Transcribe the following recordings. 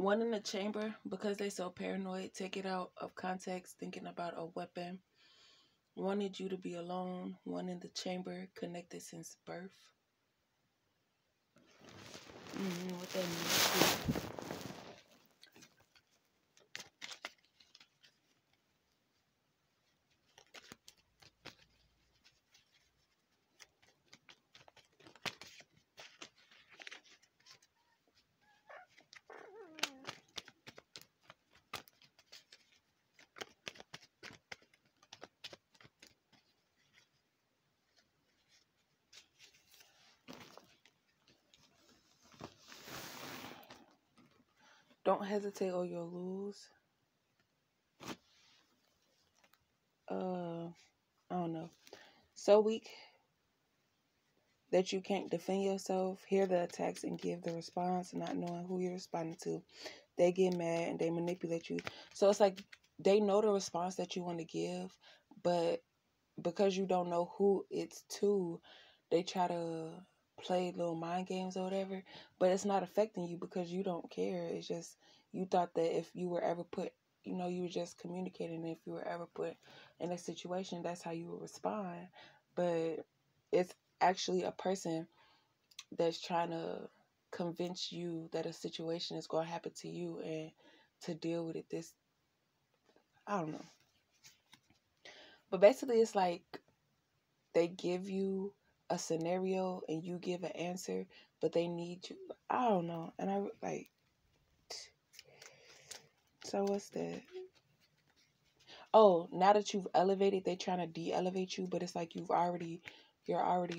One in the chamber, because they so paranoid, take it out of context, thinking about a weapon. Wanted you to be alone. One in the chamber, connected since birth. What that means. Don't hesitate or you'll lose. I don't know. So weak that you can't defend yourself. Hear the attacks and give the response, not knowing who you're responding to. They get mad and they manipulate you. So it's like they know the response that you want to give, but because you don't know who it's to, they try to play little mind games or whatever. But it's not affecting you because you don't care. It's just you thought that if you were ever put, you were just communicating. If you were ever put in a situation, that's how you would respond. But it's actually a person that's trying to convince you that a situation is going to happen to you and to deal with it. I don't know. But basically, it's like they give you a scenario and you give an answer, but they need you. I don't know. And I like, so what's that? Oh, now that you've elevated, they're trying to de-elevate you, but it's like you're already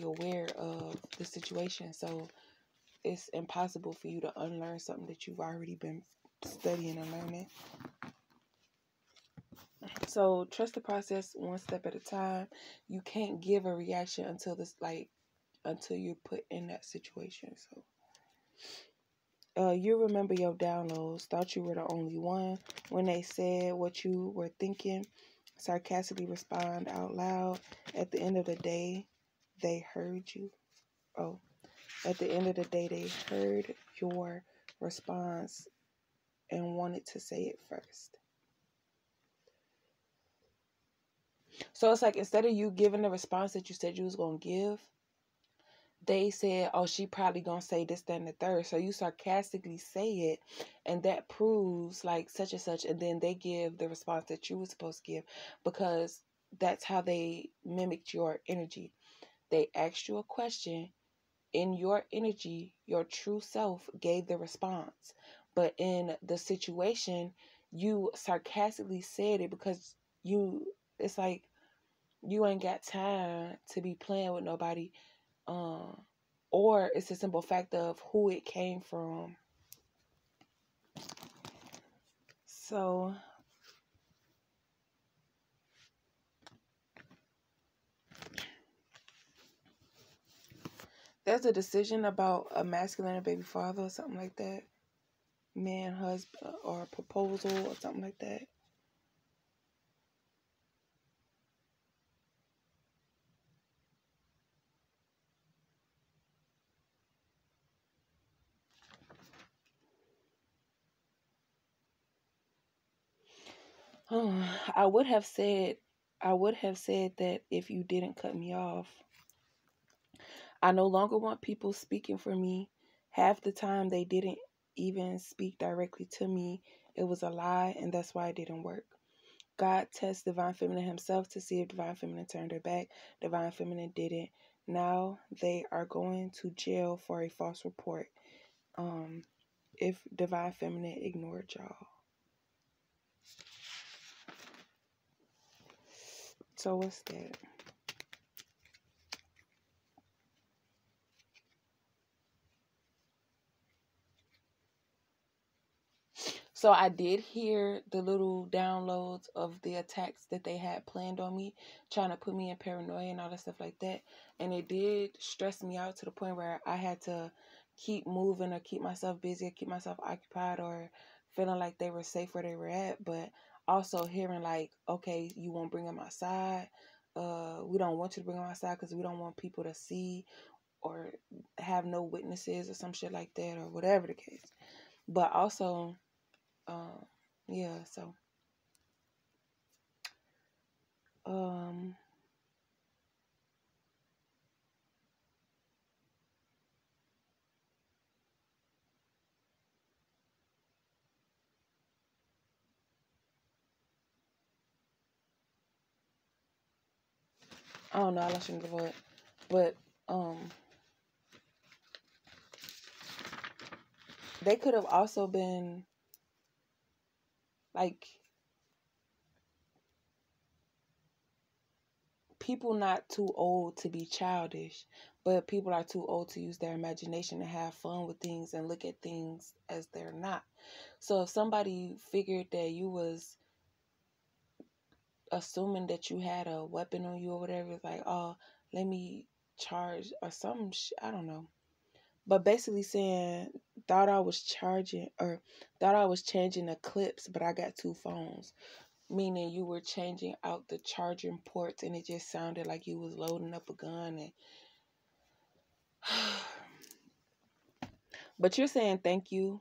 aware of the situation. So it's impossible for you to unlearn something that you've already been studying and learning. So trust the process one step at a time. You can't give a reaction until you're put in that situation. So you remember your downloads. Thought you were the only one. When they said what you were thinking, sarcastically respond out loud. At the end of the day, they heard you. Oh, at the end of the day, they heard your response and wanted to say it first. So it's like instead of you giving the response that you said you was going to give, they said, oh, she probably going to say this, that, and the third. So you sarcastically say it, and that proves like such and such. And then they give the response that you were supposed to give because that's how they mimicked your energy. They asked you a question. In your energy, your true self gave the response. But in the situation, you sarcastically said it because it's like you ain't got time to be playing with nobody. Or it's a simple fact of who it came from. So there's a decision about a masculine and baby father or something like that. Man, husband, or a proposal or something like that. I would have said that if you didn't cut me off. I no longer want people speaking for me. Half the time they didn't even speak directly to me. It was a lie, and that's why it didn't work. God tests Divine Feminine himself to see if Divine Feminine turned her back. Divine Feminine didn't. Now they are going to jail for a false report. If Divine Feminine ignored y'all. So what's that? So I did hear the little downloads of the attacks that they had planned on me, trying to put me in paranoia and all that stuff like that. And it did stress me out to the point where I had to keep moving or keep myself busy or keep myself occupied or feeling like they were safe where they were at. But also hearing like, okay, you won't bring them outside. We don't want you to bring them outside because we don't want people to see or have no witnesses or some shit like that or whatever the case. But also Yeah, so um I don't know, I shouldn't give up. But um they could have also been like people not too old to be childish, but people are too old to use their imagination to have fun with things and look at things as they're not. So if somebody figured that you was assuming that you had a weapon on you or whatever, it's like, oh, let me charge or some I don't know. But basically saying, thought I was charging or thought I was changing the clips, but I got two phones. Meaning you were changing out the charging ports and it just sounded like you was loading up a gun. And but you're saying thank you.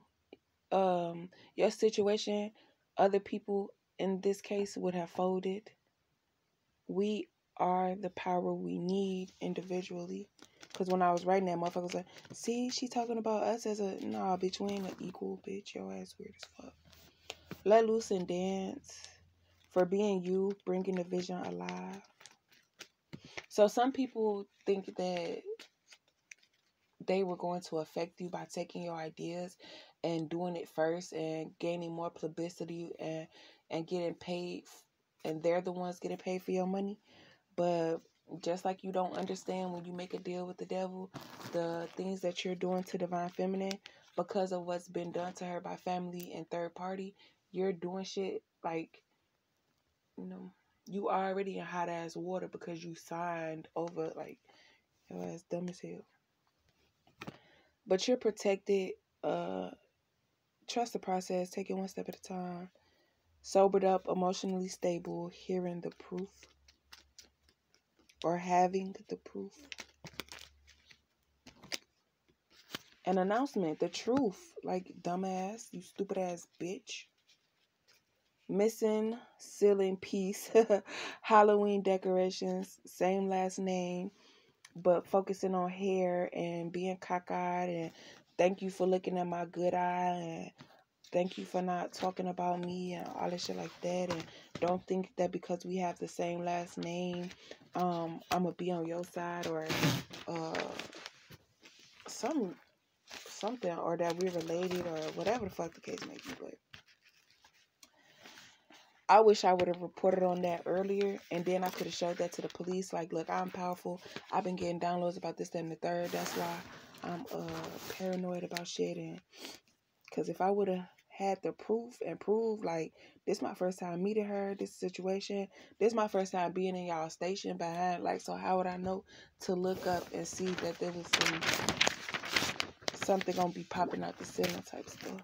Your situation, other people in this case would have folded. We are the power we need individually. Because when I was writing that, motherfucker was like, see, she talking about us as a, nah, bitch, we ain't an equal, bitch. Your ass weird as fuck. Let loose and dance. For being you, bringing the vision alive. So some people think that they were going to affect you by taking your ideas and doing it first and gaining more publicity and getting paid, and they're the ones getting paid for your money. But just like you don't understand when you make a deal with the devil, the things that you're doing to Divine Feminine, because of what's been done to her by family and third party, you're doing shit like, you know, you already in hot ass water because you signed over, like, your ass dumb as hell. But you're protected. Trust the process. Take it one step at a time. Sobered up, emotionally stable, hearing the proof or having the proof. An announcement, the truth. Like, dumbass, you stupid ass bitch. Missing, sealing peace. Halloween decorations, same last name, but focusing on hair and being cockeyed. And thank you for looking at my good eye. And thank you for not talking about me and all that shit like that. And don't think that because we have the same last name, I'm gonna be on your side or something, or that we're related or whatever the fuck the case may be. But I wish I would have reported on that earlier, and then I could have showed that to the police. Like, look, I'm powerful. I've been getting downloads about this, that, and the third. That's why I'm paranoid about shit. And because if I would have had the proof and prove, like, this my first time meeting her, this situation, this my first time being in y'all station behind, like, so how would I know to look up and see that there was something gonna be popping out the ceiling type stuff?